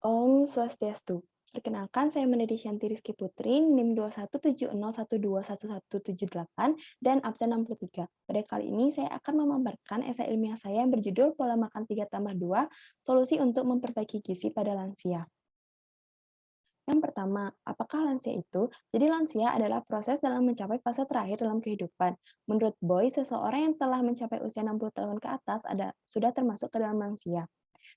Om Swastiastu. Perkenalkan, saya Menedi Shanti Rizky Putri, NIM 21701211178 dan absen 63. Pada kali ini saya akan memaparkan esai ilmiah saya yang berjudul Pola Makan 3+2, Solusi untuk Memperbaiki Gizi pada Lansia. Yang pertama, apakah lansia itu? Jadi lansia adalah proses dalam mencapai fase terakhir dalam kehidupan. Menurut Boy, seseorang yang telah mencapai usia 60 tahun ke atas sudah termasuk ke dalam lansia.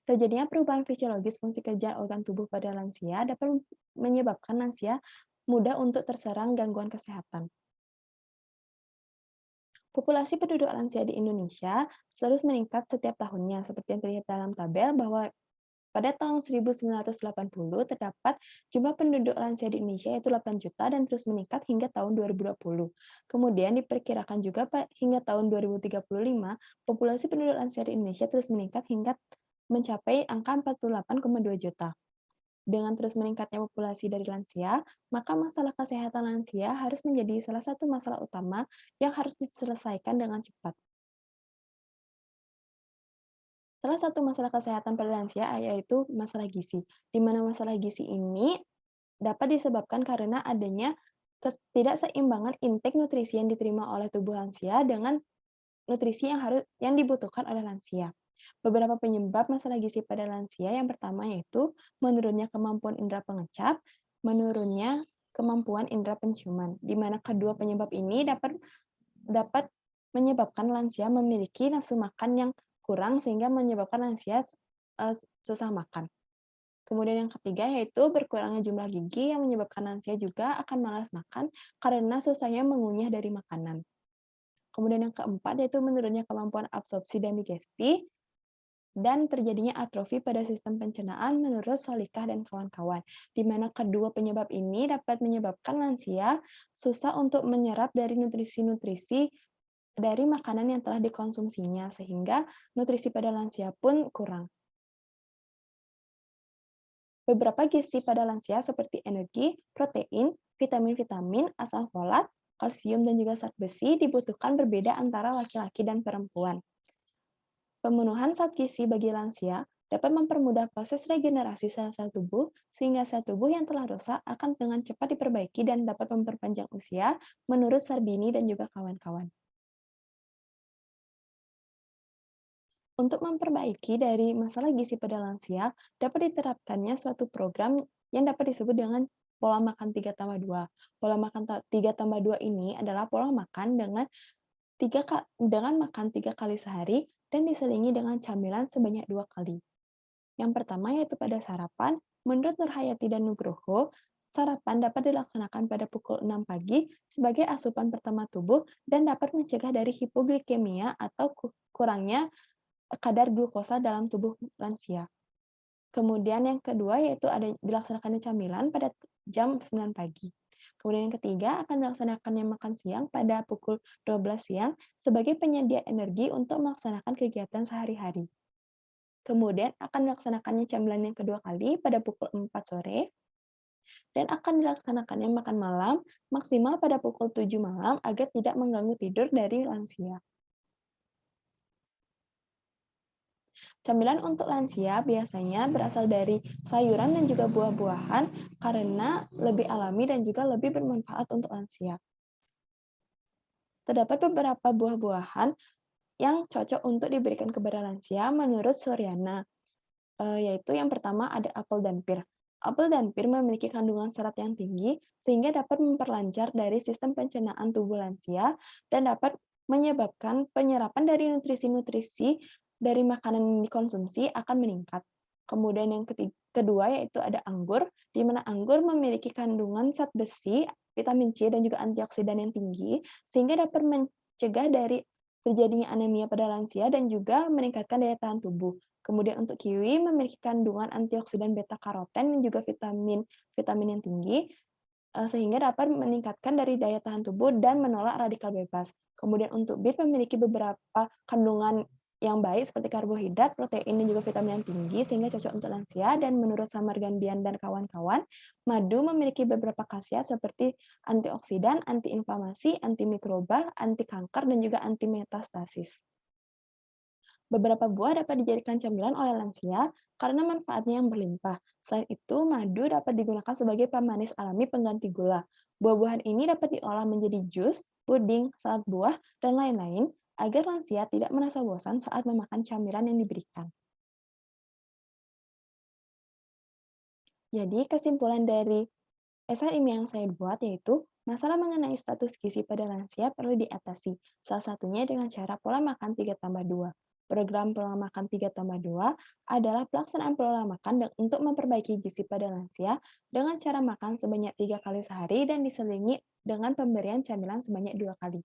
Terjadinya perubahan fisiologis fungsi kerja organ tubuh pada lansia dapat menyebabkan lansia mudah untuk terserang gangguan kesehatan. Populasi penduduk lansia di Indonesia terus meningkat setiap tahunnya, seperti yang terlihat dalam tabel bahwa pada tahun 1980 terdapat jumlah penduduk lansia di Indonesia yaitu 8 juta dan terus meningkat hingga tahun 2020. Kemudian diperkirakan juga hingga tahun 2035 populasi penduduk lansia di Indonesia terus meningkat hingga mencapai angka 48,2 juta. Dengan terus meningkatnya populasi dari lansia, maka masalah kesehatan lansia harus menjadi salah satu masalah utama yang harus diselesaikan dengan cepat. Salah satu masalah kesehatan pada lansia yaitu masalah gizi, di mana masalah gizi ini dapat disebabkan karena adanya ketidakseimbangan intake nutrisi yang diterima oleh tubuh lansia dengan nutrisi yang dibutuhkan oleh lansia. Beberapa penyebab masalah gizi pada lansia yang pertama yaitu menurunnya kemampuan indera pengecap, menurunnya kemampuan indera penciuman, di mana kedua penyebab ini dapat dapat menyebabkan lansia memiliki nafsu makan yang kurang sehingga menyebabkan lansia susah makan. Kemudian yang ketiga yaitu berkurangnya jumlah gigi yang menyebabkan lansia juga akan malas makan karena susahnya mengunyah dari makanan. Kemudian yang keempat yaitu menurunnya kemampuan absorpsi dan digesti, dan terjadinya atrofi pada sistem pencernaan menurut Solikah dan kawan-kawan, di mana kedua penyebab ini dapat menyebabkan lansia susah untuk menyerap dari nutrisi-nutrisi dari makanan yang telah dikonsumsinya, sehingga nutrisi pada lansia pun kurang. Beberapa gizi pada lansia seperti energi, protein, vitamin-vitamin, asam folat, kalsium, dan juga zat besi dibutuhkan berbeda antara laki-laki dan perempuan. Pemenuhan zat gizi bagi lansia dapat mempermudah proses regenerasi sel-sel tubuh, sehingga sel tubuh yang telah rusak akan dengan cepat diperbaiki dan dapat memperpanjang usia, menurut Sarbini dan juga kawan-kawan. Untuk memperbaiki dari masalah gizi pada lansia, dapat diterapkannya suatu program yang dapat disebut dengan pola makan 3+2. Pola makan 3+2 ini adalah pola makan dengan makan 3 kali sehari dan diselingi dengan camilan sebanyak 2 kali. Yang pertama yaitu pada sarapan, menurut Nurhayati dan Nugroho, sarapan dapat dilaksanakan pada pukul 6 pagi sebagai asupan pertama tubuh dan dapat mencegah dari hipoglikemia atau kurangnya kadar glukosa dalam tubuh lansia. Kemudian yang kedua yaitu ada dilaksanakannya camilan pada jam 9 pagi. Kemudian yang ketiga akan dilaksanakannya makan siang pada pukul 12 siang sebagai penyedia energi untuk melaksanakan kegiatan sehari-hari. Kemudian akan dilaksanakannya camilan yang kedua kali pada pukul 4 sore dan akan dilaksanakannya makan malam maksimal pada pukul 7 malam agar tidak mengganggu tidur dari lansia. Camilan untuk lansia biasanya berasal dari sayuran dan juga buah-buahan karena lebih alami dan juga lebih bermanfaat untuk lansia. Terdapat beberapa buah-buahan yang cocok untuk diberikan kepada lansia menurut Suryana, yaitu yang pertama ada apel dan pir. Apel dan pir memiliki kandungan serat yang tinggi sehingga dapat memperlancar dari sistem pencernaan tubuh lansia dan dapat menyebabkan penyerapan dari nutrisi-nutrisi dari makanan yang dikonsumsi akan meningkat. Kemudian yang kedua yaitu ada anggur, di mana anggur memiliki kandungan zat besi, vitamin C, dan juga antioksidan yang tinggi, sehingga dapat mencegah dari terjadinya anemia pada lansia dan juga meningkatkan daya tahan tubuh. Kemudian untuk kiwi memiliki kandungan antioksidan beta karoten dan juga vitamin vitamin yang tinggi, sehingga dapat meningkatkan dari daya tahan tubuh dan menolak radikal bebas. Kemudian untuk bir memiliki beberapa kandungan yang baik seperti karbohidrat, protein, dan juga vitamin yang tinggi sehingga cocok untuk lansia, dan menurut Samargandian dan kawan-kawan, madu memiliki beberapa khasiat seperti antioksidan, antiinflamasi, antimikroba, anti kanker, dan juga anti metastasis. Beberapa buah dapat dijadikan camilan oleh lansia karena manfaatnya yang berlimpah. Selain itu, madu dapat digunakan sebagai pemanis alami pengganti gula. Buah-buahan ini dapat diolah menjadi jus, puding, salad buah, dan lain-lain agar lansia tidak merasa bosan saat memakan camilan yang diberikan. Jadi, kesimpulan dari esai ilmiah yang saya buat yaitu masalah mengenai status gizi pada lansia perlu diatasi. Salah satunya dengan cara pola makan 3+2. Program pola makan 3+2 adalah pelaksanaan pola makan untuk memperbaiki gizi pada lansia dengan cara makan sebanyak 3 kali sehari dan diselingi dengan pemberian camilan sebanyak 2 kali.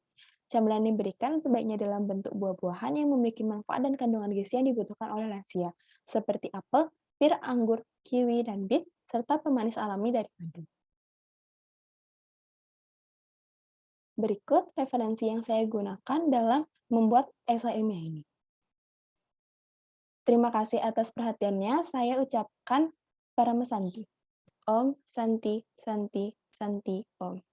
Camilan yang diberikan sebaiknya dalam bentuk buah-buahan yang memiliki manfaat dan kandungan gizi yang dibutuhkan oleh lansia, seperti apel, pir, anggur, kiwi, dan bit, serta pemanis alami dari madu. Berikut referensi yang saya gunakan dalam membuat esai ilmiah ini. Terima kasih atas perhatiannya. Saya ucapkan Paramesanti. Om Santi Santi Santi Om.